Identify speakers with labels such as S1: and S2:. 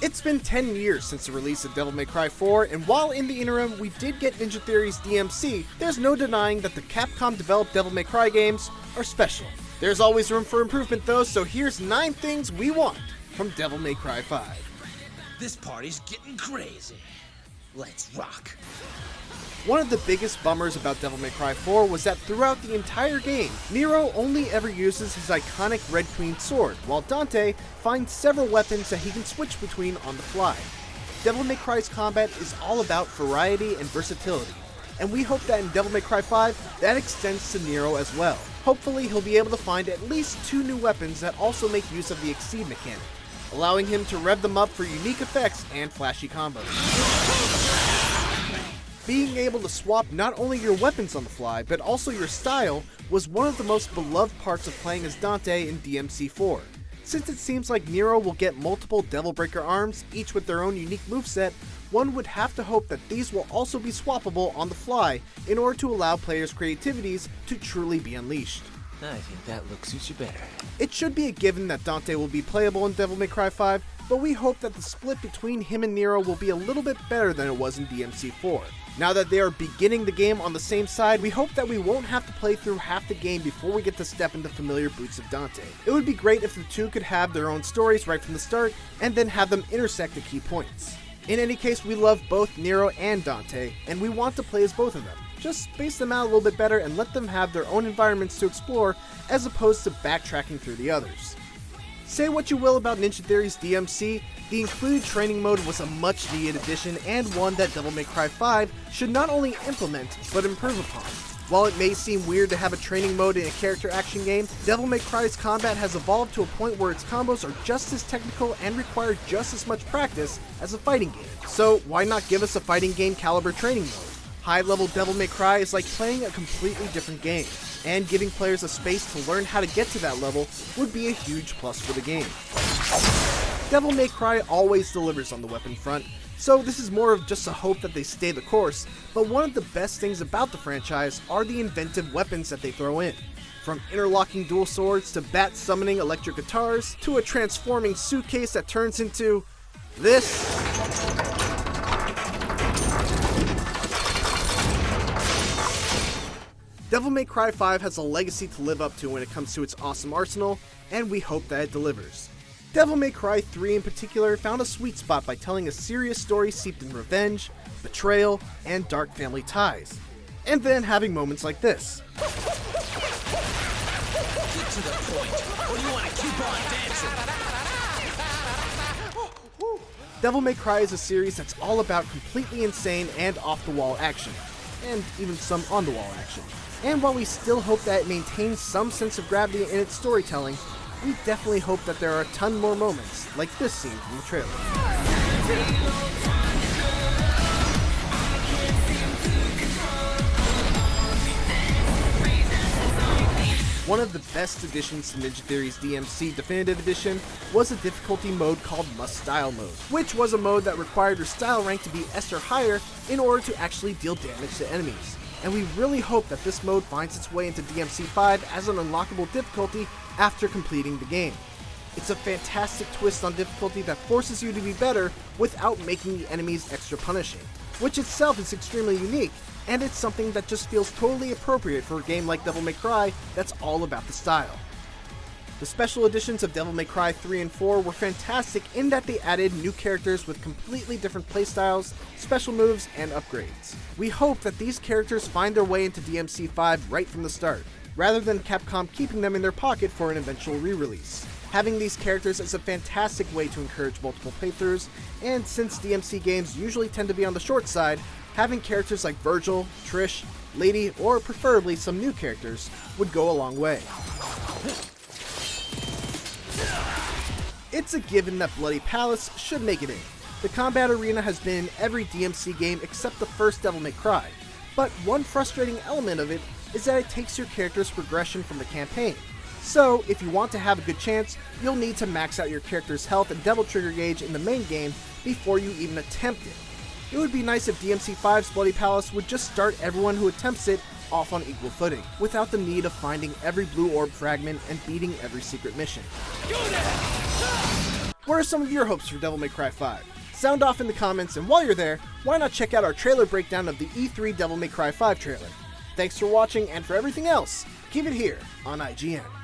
S1: It's been 10 years since the release of Devil May Cry 4, and while in the interim we did get Ninja Theory's DMC, there's no denying that the Capcom-developed Devil May Cry games are special. There's always room for improvement though, so here's 9 things we want from Devil May Cry 5.
S2: This party's getting crazy. Let's rock.
S1: One of the biggest bummers about Devil May Cry 4 was that throughout the entire game, Nero only ever uses his iconic Red Queen sword, while Dante finds several weapons that he can switch between on the fly. Devil May Cry's combat is all about variety and versatility, and we hope that in Devil May Cry 5, that extends to Nero as well. Hopefully he'll be able to find at least 2 new weapons that also make use of the Exceed mechanic, allowing him to rev them up for unique effects and flashy combos. Being able to swap not only your weapons on the fly, but also your style, was one of the most beloved parts of playing as Dante in DMC4. Since it seems like Nero will get multiple Devil Breaker arms, each with their own unique moveset, one would have to hope that these will also be swappable on the fly in order to allow players' creativities to truly be unleashed.
S2: I think that look suits you better.
S1: It should be a given that Dante will be playable in Devil May Cry 5, but we hope that the split between him and Nero will be a little bit better than it was in DMC4. Now that they are beginning the game on the same side, we hope that we won't have to play through half the game before we get to step into familiar boots of Dante. It would be great if the two could have their own stories right from the start, and then have them intersect at key points. In any case, we love both Nero and Dante, and we want to play as both of them. Just space them out a little bit better and let them have their own environments to explore, as opposed to backtracking through the others. Say what you will about Ninja Theory's DMC, the included training mode was a much needed addition and one that Devil May Cry 5 should not only implement, but improve upon. While it may seem weird to have a training mode in a character action game, Devil May Cry's combat has evolved to a point where its combos are just as technical and require just as much practice as a fighting game. So why not give us a fighting game caliber training mode? High-level Devil May Cry is like playing a completely different game, and giving players a space to learn how to get to that level would be a huge plus for the game. Devil May Cry always delivers on the weapon front, so this is more of just a hope that they stay the course, but one of the best things about the franchise are the inventive weapons that they throw in. From interlocking dual swords to bat summoning electric guitars, to a transforming suitcase that turns into this. Devil May Cry 5 has a legacy to live up to when it comes to its awesome arsenal, and we hope that it delivers. Devil May Cry 3 in particular found a sweet spot by telling a serious story steeped in revenge, betrayal, and dark family ties. And then having moments like this.
S2: Get to the point, or do you want to keep on dancing?
S1: Devil May Cry is a series that's all about completely insane and off-the-wall action, and even some on-the-wall action. And while we still hope that it maintains some sense of gravity in its storytelling, we definitely hope that there are a ton more moments, like this scene from the trailer. One of the best additions to Ninja Theory's DMC Definitive Edition was a difficulty mode called Must Style Mode, which was a mode that required your style rank to be S or higher in order to actually deal damage to enemies. And we really hope that this mode finds its way into DMC 5 as an unlockable difficulty after completing the game. It's a fantastic twist on difficulty that forces you to be better without making the enemies extra punishing, which itself is extremely unique, and it's something that just feels totally appropriate for a game like Devil May Cry that's all about the style. The special editions of Devil May Cry 3 and 4 were fantastic in that they added new characters with completely different playstyles, special moves, and upgrades. We hope that these characters find their way into DMC 5 right from the start, rather than Capcom keeping them in their pocket for an eventual re-release. Having these characters is a fantastic way to encourage multiple playthroughs, and since DMC games usually tend to be on the short side, having characters like Virgil, Trish, Lady, or preferably some new characters would go a long way. It's a given that Bloody Palace should make it in. The combat arena has been in every DMC game except the first Devil May Cry, but one frustrating element of it is that it takes your character's progression from the campaign. So, if you want to have a good chance, you'll need to max out your character's health and Devil Trigger gauge in the main game before you even attempt it. It would be nice if DMC 5's Bloody Palace would just start everyone who attempts it off on equal footing, without the need of finding every blue orb fragment and beating every secret mission. What are some of your hopes for Devil May Cry 5? Sound off in the comments, and while you're there, why not check out our trailer breakdown of the E3 Devil May Cry 5 trailer. Thanks for watching, and for everything else, keep it here on IGN.